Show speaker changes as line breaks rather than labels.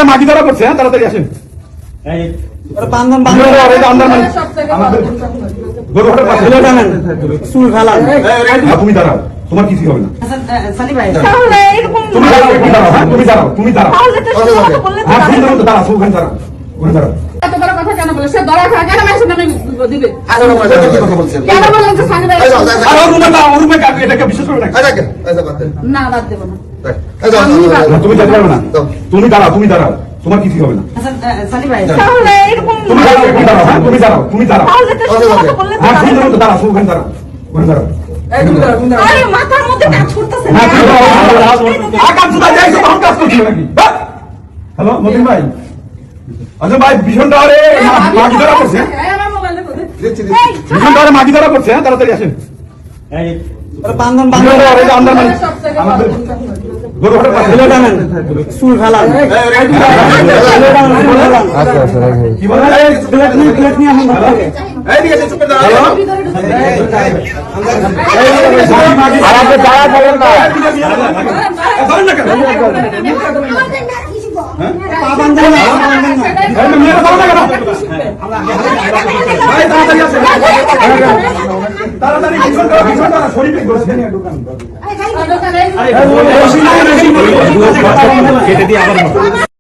দ্বারা মাটি ধরা করছে। হ্যাঁ, তাড়াতাড়ি আসেন। তুমি দাঁড়াও, তোমার কিছু হবে না। তুমি দাঁড়াও, তুমি দাঁড়াও, তুমি দাঁড়াও, দাঁড়াও, ওখানে দাঁড়াও, ওখানে দাঁড়াও।
এত বড় কথা কেন বলে? সে ধরা খায় কেন? মেশিন নামে দিবে কেন বলেন যে সানি ভাই
এটাকে বিশ্বাস করবে
না, বাদ দেবো না।
তুমি যেতে পারবে না। তুমি দাঁড়াও, তুমি দাঁড়াও, তোমার কিছু হবে না।
তাহলে এরকম
তুমি দাঁড়াও, তুমি দাঁড়াও, তুমি দাঁড়াও,
তাহলে তো সে কথা বললে তো
দাঁড়াও, ওখানে দাঁড়াও, ওখানে দাঁড়াও।
আরে মাথার মধ্যে কাজ করতেছে না।
হ্যালো মতিন ভাই, আচ্ছা ভাই, ভীষণ টাওয়ারে মাটি ধরা করছে।
আমার মোবাইলে তো
ভীষণ টাওয়ারে মাটি ধরা করছে। হ্যাঁ, তাড়াতাড়ি আসেন। তাড়াতাড়ি